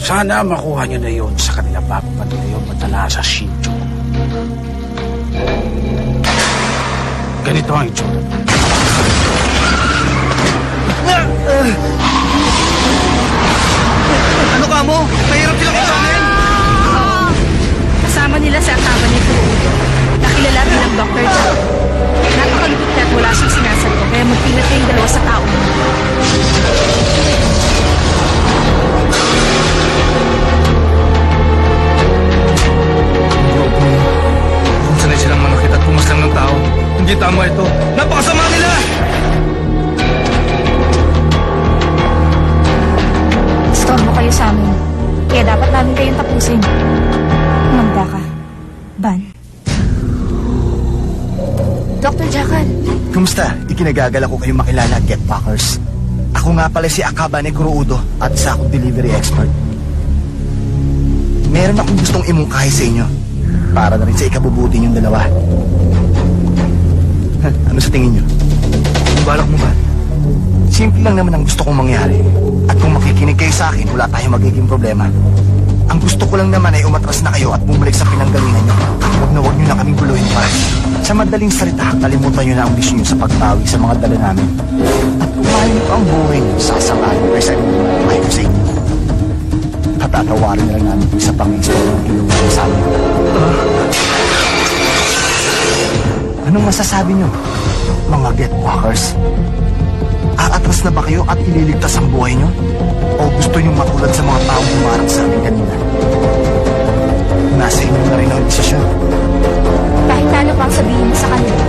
Sana makuha niyo na yun sa kanila bago pa nila yun madala sa Shinjuku. Ganito ang itsura. Ano ka mo? Mahirap sila kasanin! Kasama nila sa akaba ni Kurodo. Nakilala bilang Dr. John. Napakalupit na at wala siyang sinasagot kaya magpilat kayong dalawa sa tao. Kung sanay silang manakit at pumaslang ng tao, hindi tama ito. Napakasama nila! Istorbo kayo sa amin. Kaya dapat namin kayong tapusin. Manda ka. Ban. Dr. Jackal. Kumusta? Ikinagagal ako kayong makilala, Get Packers. Ako nga pala si Akaba ni Kurodo at isa akong delivery expert. Meron akong gustong imungkahi sa inyo para na rin sa ikabubuti niyong dalawa. Ano sa tingin niyo? Ang balak mo ba? Simple lang naman ang gusto kong mangyari. At kung makikinig kayo sa akin, wala tayong magiging problema. Ang gusto ko lang naman ay umatras na kayo at bumalik sa pinanggalingan niyo. Huwag na huwag niyo na kaming guluhin pa. Sa madaling salita, kalimutan niyo na ang bisyo niyo sa pagbawi sa mga dala namin. At kung mahal niyo pa ang buhay niyo, sasangayon kayo sa inyo. Mahal ko sa inyo. Tatatawarin na lang namin kung isa pang istorya ng ginawa niyo sa amin. Anong masasabi niyo, mga Get Packers? Aatras na ba kayo at ililigtas ang buhay niyo? O gusto niyong matulad sa mga taong humarang sa amin kanina? Nasa inyo na rin ang desisyon. Kahit ano pang sabihin mo sa kanila,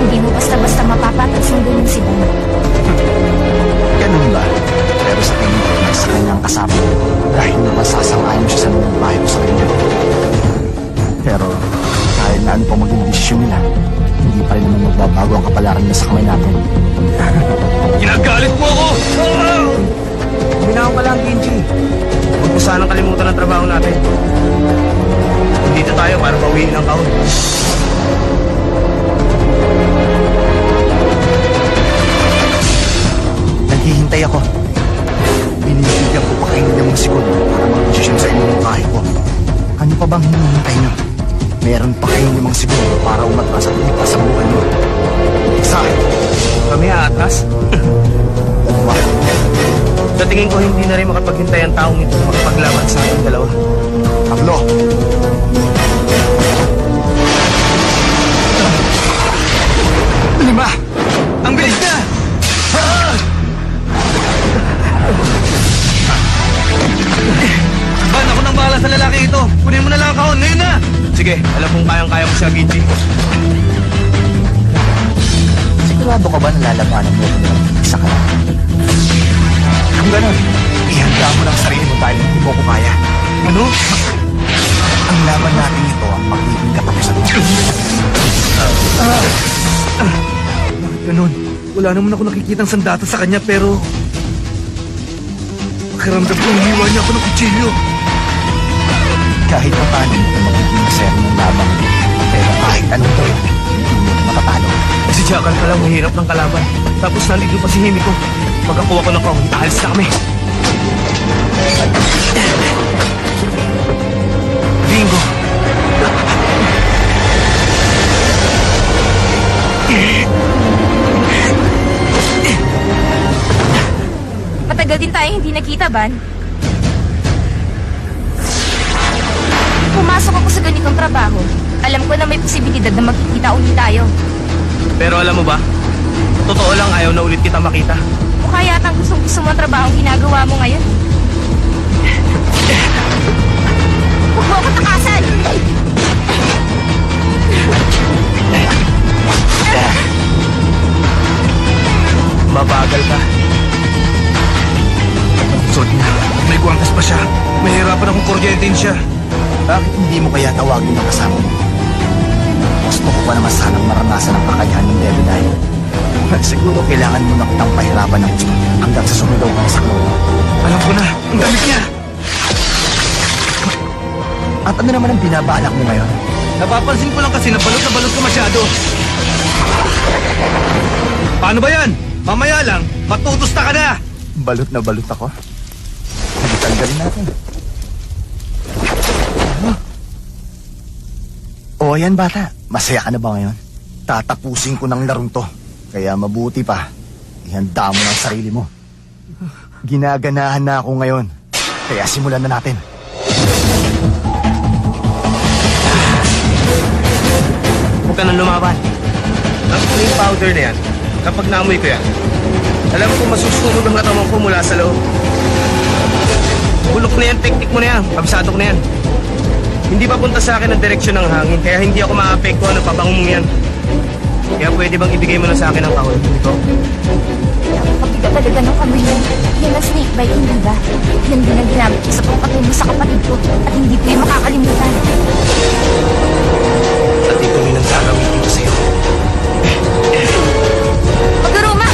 hindi mo basta-basta mapapatagsundo ng sila. Ganun ba? Pero sa tingin ko, nasa kanyang kasama dahil napasasang-ayon siya sa mga bahay ko sa kanya. Pero kahit na ano pa maging desisyon nila, hindi pa rin naman magbabago ang kapalaran niya sa kamay natin. Ginagalit mo ako! Binaw ka lang, Genji. Huwag mo sanang kalimutan ang trabaho natin. Dito tayo para pauwiin ang taon. Naghihintay ako. Binibigyan ko pa kayo ng mga segundo para mag-desisyon sa inyong kahit ko. Ano pa bang hinihintay niyo? Meron pa kayo ng mga segundo para umatras at iligtas ang buhay niyo. Isa, Kami aatras. dalawa, Sa tingin ko, hindi na rin makapaghintay ang taong ito na makapaglaban sa ating dalawa. tatlo. Lima! Ang bilis na! Ban, ako nang bahala sa lalaki ito. Kunin mo na lang ang kahon. Ngayon na! Sige, alam kong kayang-kaya mo siya, Genji. Sigurado ka ba nalalabanan mo kung isa ka lang? Kung ganun, ihanda mo lang sarili mo dahil hindi mo ko kaya. Ano? Ang laban natin ito ang magiging katapusan mo. Ganun. Wala naman ako nakikitang sandata sa kanya pero... Pakiramdam ko hiniwa niya ako ng kutsilyo. Kahit pa paano ito magiging masaya ng laban. Pero kahit anong gawin, hindi mo matatalo. Si Jackal pa lang mahirap ng kalaban. Tapos nandito pa si Himiko. Pagkakuha ko ng kahon, aalis na kami. Bingo! Matagal din tayo hindi nakita, Ban. Pumasok ako sa ganitong trabaho. Alam ko na may posibilidad na magkikita ulit tayo. Pero alam mo ba, totoo lang ayaw na ulit kita makita. Mukha yatang gustong-gusto mo ang trabaho ang ginagawa mo ngayon. Huwag mo ako takasan! Mabagal ka. Sorry na. May guwangkas pa siya. Mahirapan akong kuryentin siya. Bakit hindi mo kaya tawagin ang kasama mo? Gusto ko pa naman sanang maranasan ang kakayahan ng Devil Eye. Siguro kailangan mo na kitang pahirapan ng gusto hanggang sa sumigaw ka na sa klono. Alam ko na. Ang gamit niya. At ano naman ang binabalak mo ngayon? Napapansin ko lang kasi na balot ka masyado. Paano ba yan? Mamaya lang, matutusta ka na! Balot na balot ako. Sige, tanggalin natin. O yan bata, masaya ka na ba ngayon? Tatapusin ko ng larong to. Kaya mabuti pa, ihanda mo ang sarili mo. Ginaganahan na ako ngayon. Kaya simulan na natin. Huwag ka nang lumaban. Ang clean powder na yan, kapag naamoy ko yan, alam ko masusunog ang katawan ko mula sa loob. Bulok na yan, teknik mo na yan, kabisado ko na yan. Hindi papunta sa akin ang direksyon ng hangin, kaya hindi ako maapektuhan ng pabango mong yan. Kaya pwede bang ibigay mo na sa akin ang kahon? Ito? Napakabigat talaga ng kamay mo. Yan ang snake bite, hindi ba? Yan din ang ginamit ko sa pagpatay mo sa kapatid ko. At hindi ko yung makakalimutan. At ito rin ang gagawin ko sa'yo. Maguruma!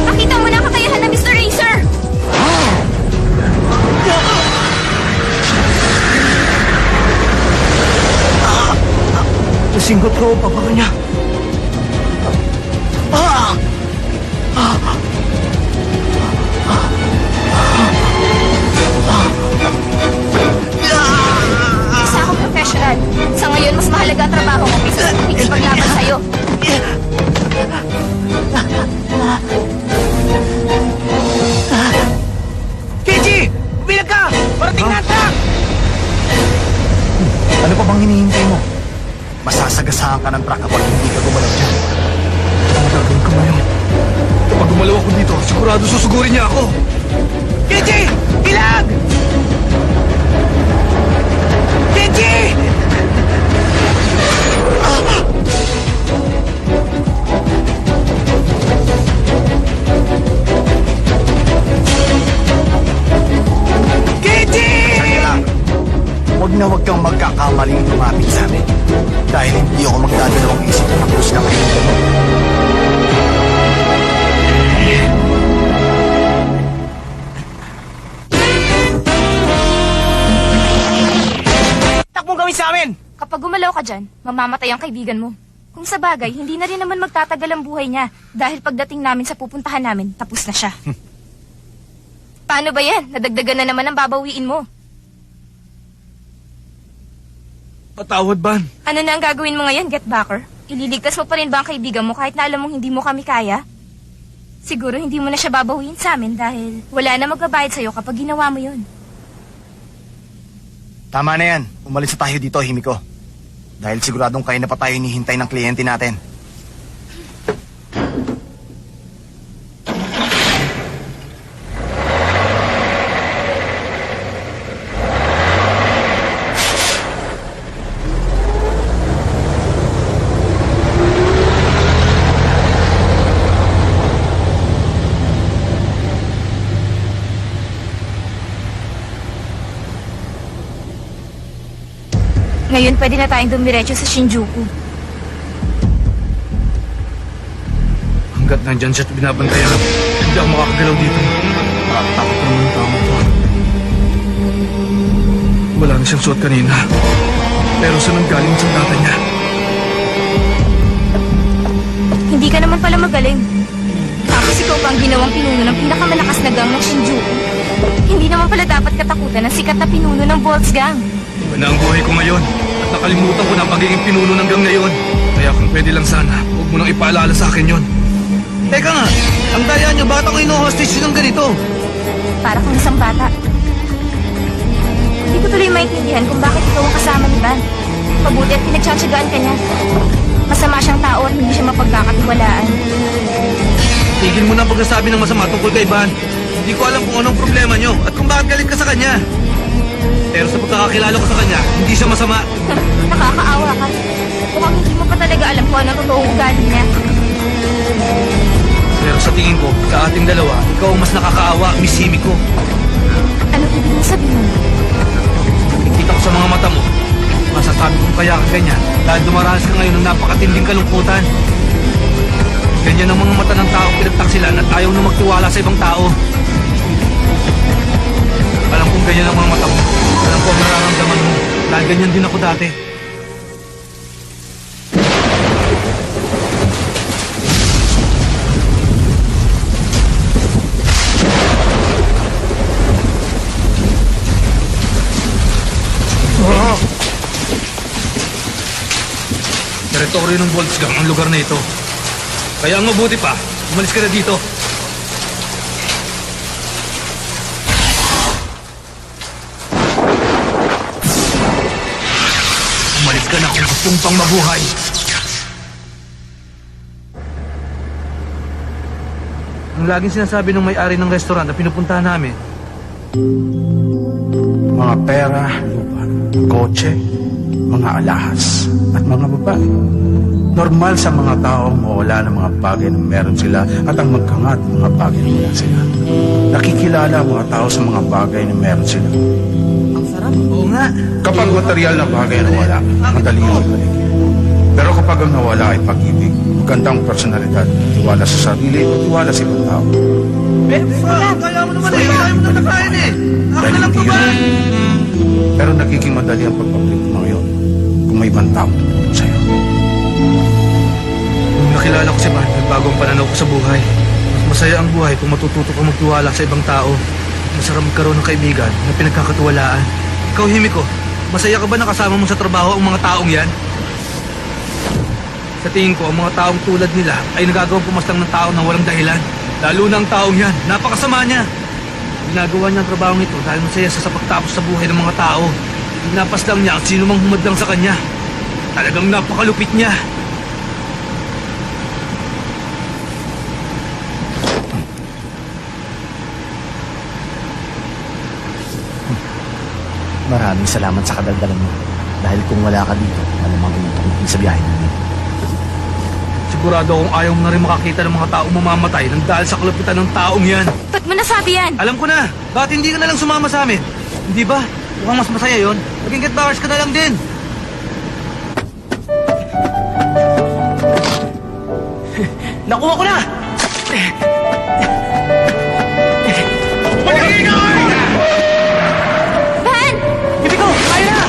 Nakita mo na ang kakayahan ng Mr. Racer! Nasinggot ko ang pabango niya. Isa akong professional. Sa ngayon, mas mahalaga ang trabaho ko kaysa sa pakikipaglaban sa'yo. Kenji! Umilag ka! Parating na ang truck! Ano pa bang hinihintay mo? Masasagasahan ka ng truck kapag hindi ka gumalaw dyan. Ang gagawin ko ngayon? Kapag gumalaw ako dito, sigurado susugurin niya ako. Kenji! Ilag! Kenji! Kenji! Saka lang, huwag kang magkakamaling lumapit sa amin. Dahil hindi ako magdadalawang isip na tapos na kayo. Takbong gawin sa amin! Kapag gumalaw ka dyan, mamamatay ang kaibigan mo. Kung sa bagay, hindi na rin naman magtatagal ang buhay niya. Dahil pagdating namin sa pupuntahan namin, tapos na siya. Paano ba yan? Nadagdagan na naman ang babawiin mo. Patawad, Ban. Ano na ang gagawin mo ngayon, Get Backer? Ililigtas mo pa rin ba ang kaibigan mo kahit na alam mong hindi mo kami kaya? Siguro hindi mo na siya babawiin sa amin dahil wala na magbabayad sa'yo kapag ginawa mo yun. Tama na yan. Umalis na tayo dito, Himiko. Dahil siguradong kayo na pa tayo hinihintay ng kliyente natin. Ngayon pwede na tayong dumiretso sa Shinjuku. Hanggat nandyan siya at binabantayan, hindi ako makakagalaw dito. Nakakatakot naman ang tao to. Wala na siyang suot kanina. Pero saan ang galing sa data niya? Hindi ka naman pala magaling. Tapos ikaw pa ang ginawang pinuno ng pinakamalakas na gang ng Shinjuku. Hindi naman pala dapat katakutan ng sikat na pinuno ng Boltz Gang. Iba na ang buhay ko ngayon at nakalimutan ko na ang pagiging pinuno ng gang ngayon. Kaya kung pwede lang sana, huwag mo nang ipaalala sa akin yon. Teka nga, ang daya niyo, ba't ako ino-hostage ng ganito? Para kang isang bata. Hindi ko tuloy maintindihan kung bakit ikaw ang kasama ni Van. Mabuti at pinagtsatsagaan ka niya. Masama siyang tao at hindi siya mapagkakatiwalaan. Tigil mo na ang pagsasabi ng masama tungkol kay Van. Hindi ko alam kung anong problema niyo at kung bakit galit ka sa kanya. Pero sa pagkakakilala ko sa kanya, hindi siya masama. Nakakaawa ka. Mukhang hindi mo pa talaga alam kung anong totoong ugali niya. Pero sa tingin ko, sa ating dalawa, ikaw ang mas nakakaawa, Miss Himiko. Ano ibig mo sabihin? Nakikita ko sa mga mata mo. Masasabi kong kaya ka ganyan dahil dumaranas ka ngayon ng napakatinding kalungkutan. Ganyan ang mga mata ng taong pinagtaksilan at ayaw na magtiwala sa ibang tao. Alam kong ganyan ang mga mata mo. Alam ko ang nararamdaman mo. Dahil ganyan din ako dati. laboratorio ng Volksgang ang lugar na ito. Kaya ang mabuti pa, umalis ka na dito. Umalis ka na kung gusto mong pang mabuhay. Ang laging sinasabi ng may-ari ng restaurant na pinupuntahan namin, Mga pera, lupa, kotse, mga alahas, at mga babae. Normal sa mga taong mawala ng mga bagay na meron sila at ang magkangat ng mga bagay na wala sila. Nakikilala ang mga tao sa mga bagay na meron sila. oo nga. Kapag material na bagay na wala, madali yung ibalik. Pero kapag ang nawala ay pag-ibig, magandang personalidad, tiwala sa sarili o tiwala sa ibang tao. Kaya mo naman eh. Kaya mo na nakain eh. Dahil hindi yun. Pero nagiging madali ang pagpapalik mo ngayon kung may ibang tao sa'yo. Nung nakilala ko si Van, nagbago ang pananaw ko sa buhay. Mas masaya ang buhay kung matututo kang magtiwala sa ibang tao. Masarap magkaroon ng kaibigan na pinagkakatiwalaan. Ikaw, Himiko, masaya ka ba nakasama mo sa trabaho ang mga taong yan? Sa tingin ko, ang mga taong tulad nila ay nagagawang pumaslang ng tao na walang dahilan. Lalo na ang taong yan, napakasama niya. Ginagawa niya ang trabaho ito dahil masaya sa pagtapos sa buhay ng mga tao. Pinapas lang niya at sino mang humadlang sa kanya. Talagang napakalupit niya. Maraming salamat sa kadaldalan mo. Dahil kung wala ka dito, malamang umuwi sa biyahe namin. Sigurado akong ayaw mo na rin makakita ng mga taong mamamatay nang dahil sa kalupitan ng taong yan. Ba't mo nasabi yan? Alam ko na, bakit hindi ka na lang sumama sa amin? Hindi ba? Mukhang mas masaya yon. Maging getbakers ka na lang din. Nakuha ko na! Van! Himiko, kaya na!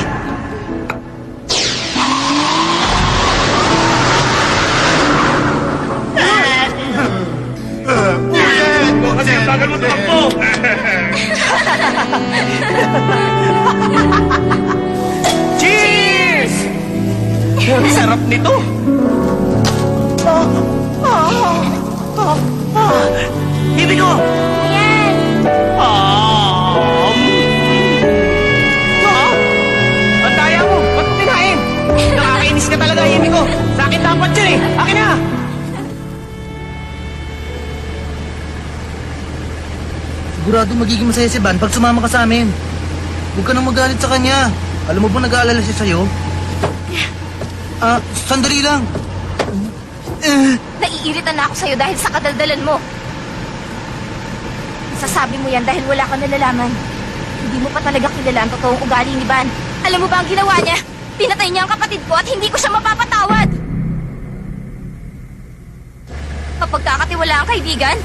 Kasi ang tagal mo tumakbo! Cheers! Ang sarap nito! Himiko! Yan! Ang daya mo! Ba't mo tinahin? Nakakainis ka talaga, Himiko! Sa akin dapat yun eh! Akin na! Sigurado magiging masaya si Van pag sumama ka sa amin. Huwag ka nang magalit sa kanya. Alam mo ba nag-aalala siya sa'yo? Sandali lang. Naiirita na ako sa'yo dahil sa kadaldalan mo. Sasabi mo yan dahil wala kang nalalaman. Hindi mo pa talaga kilala ang totoong ugali ni Van. Alam mo ba ang ginawa niya? Pinatay niya ang kapatid ko at hindi ko siya mapapatawad. Mapagkakatiwala ang kaibigan?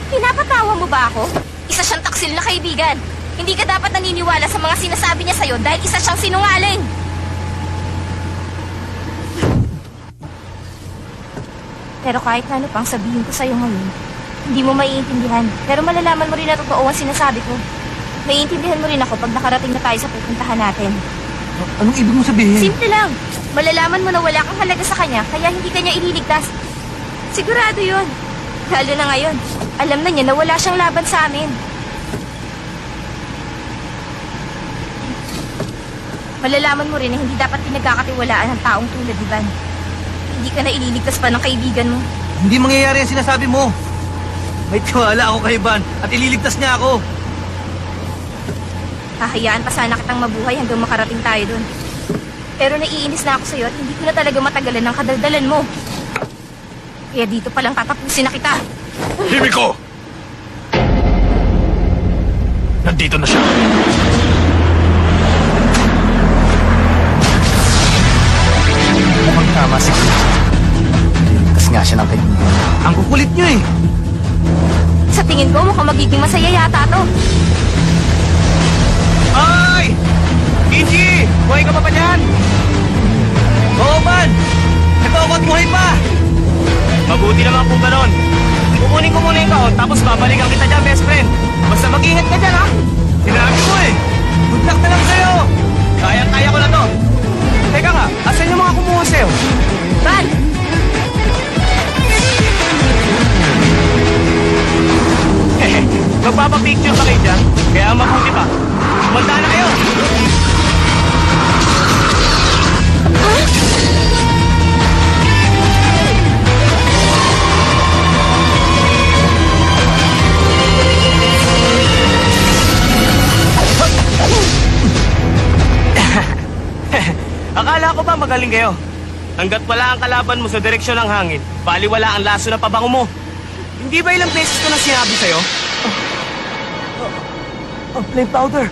Pinapatawa mo ba ako? Isa siyang taksil na kaibigan. Hindi ka dapat naniniwala sa mga sinasabi niya sa'yo dahil isa siyang sinungaling. Pero kahit na ano pang sabihin ko sa'yo ngayon, hindi mo maiintindihan. Pero malalaman mo rin na totoo ang sinasabi ko. Maiintindihan mo rin ako pag nakarating na tayo sa pupuntahan natin. Anong ibig mo sabihin? Simple lang. Malalaman mo na wala kang halaga sa kanya, kaya hindi kanya ililigtas. Sigurado yun. Lalo na ngayon. Alam na niya na wala siyang laban sa amin. Malalaman mo rin na hindi dapat pinagkakatiwalaan ng taong tulad ni Van. Hindi ka na ililigtas pa ng kaibigan mo. Hindi mangyayari ang sinasabi mo. May tiwala ako kay Van at ililigtas niya ako. Hahayaan pa sana kitang mabuhay hanggang makarating tayo doon. Pero naiinis na ako sa'yo at hindi ko na talaga matagalan ng kadaldalan mo. Kaya dito palang tatapusin na kita. Himiko! Nandito na siya. Mukhang tama si Kuya. Ligtas nga siya ng kaibigan. Ang kukulit niyo eh. Sa tingin ko mukhang magiging masaya yata to. Ay! Inji! Buhay ka pa ba dyan? Oo, Van. Ito ako at buhay pa. Mabuti naman po ganon. Kukunin ko muna yung kaon, tapos babalikan kita dyan, best friend. Basta mag-ingat ka dyan, ha? Sinabi mo eh. Good luck na lang sa'yo. Kaya-kaya ko na to. Teka nga, asan yung mga kumuha sa'yo? Magpapapicture pa kayo dyan. Kaya mabuti pa. Manda na kayo! Akala ko ba magaling kayo? Hanggat wala ang kalaban mo sa direksyon ng hangin, baliwala ang laso ng pabango mo. Hindi ba ilang beses ko na sinabi sa'yo? Flame powder!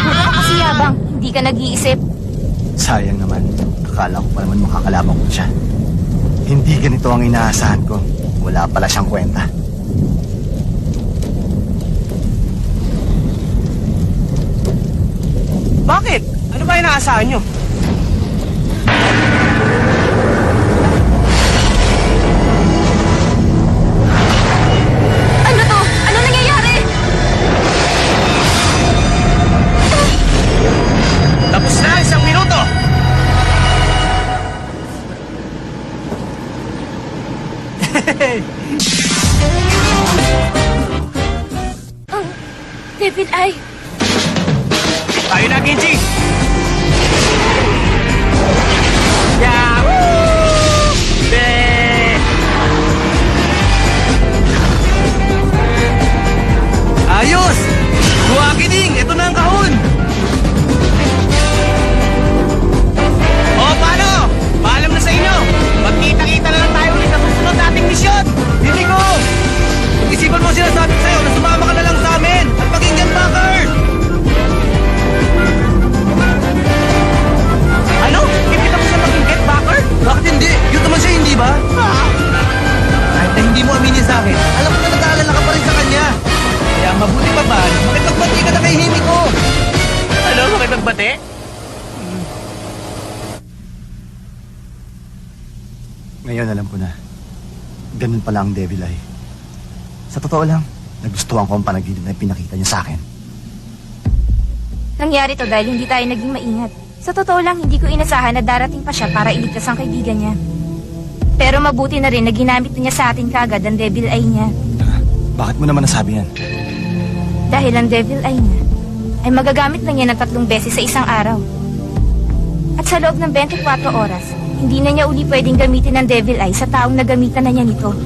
Puro ka kasi yabang, hindi ka nag-iisip. Sayang naman. Akala ko pa naman makakalaban ko siya. Hindi ganito ang inaasahan ko. Wala pala siyang kwenta. Bakit? Ano ba inaasahan nyo? Ano to? Ano nangyayari? Tapos na, 1 minuto! Devil Eye. Tayo na, Genji! Yahoo! Be! Ayos! Buwakining! Ito na ang kahon! O, paano? Paalam na sa inyo! Magkita-kita na lang tayo ulit sa susunod nating misyon! Hindi ko! Isipan mo sinasabi sa'yo na sumama ka na lang sa amin at pakinggan Packard! Ano? Ipita mo sa maging get backer? Bakit hindi? Yun naman siya, hindi ba? Kahit na hindi mo aminin sa akin, alam ko na nag-aalala ka pa rin sa kanya. Kaya mabuti pa ba, makipagbati ka na kay Himiko. Ano? Makipagbate? Ngayon alam ko na. Ganun pala ang Devil Eye. Sa totoo lang, nagustuhan ko ang panaginip na pinakita niya sa akin. Nangyari to dahil hindi tayo naging maingat. Sa totoo lang, hindi ko inasahan na darating pa siya para iligtas ang kaibigan niya. Pero mabuti na rin na ginamit niya sa atin kagad ang Devil Eye niya. Bakit mo naman nasabi yan? Dahil ang Devil Eye niya ay magagamit lang niya ng 3 beses sa isang araw. At sa loob ng 24 oras, hindi na niya uli pwedeng gamitin ang Devil Eye sa taong nagamitan na niya nito.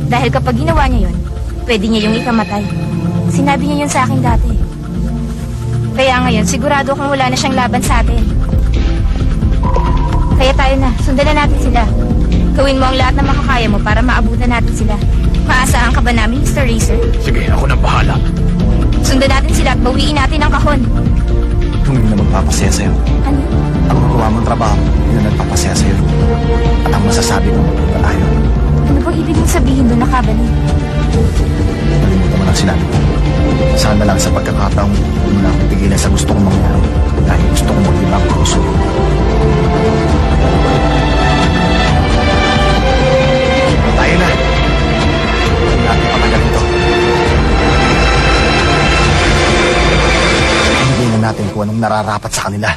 Dahil kapag ginawa niya yon, pwede niya yung ikamatay. Sinabi niya yun sa akin dati. Kaya ngayon, sigurado akong wala na siyang laban sa atin. Kaya tayo na, sundan na natin sila. Gawin mo ang lahat na makakaya mo para maabutan natin sila. Maasahan ka ba namin, Mr. Racer? Sige, ako nang bahala. Sundan natin sila at bawiin natin ang kahon. Kung yun na magpapasaya sa'yo. Ano? Ang magawa mong trabaho, yun ang nagpapasaya sa'yo. At ang masasabi ko, magpunta tayo. Ano bang ibig mong sabihin doon, Nakabani? Nalimutan mo lang sinabi ko. Sana lang sa pagkakataong huwag na akong tigilan sa gusto kong mangyari. Dahil gusto kong mag-iba ang puso. Tayo na. Huwag natin patagalin to. Hindi na natin kung anong nararapat sa kanila.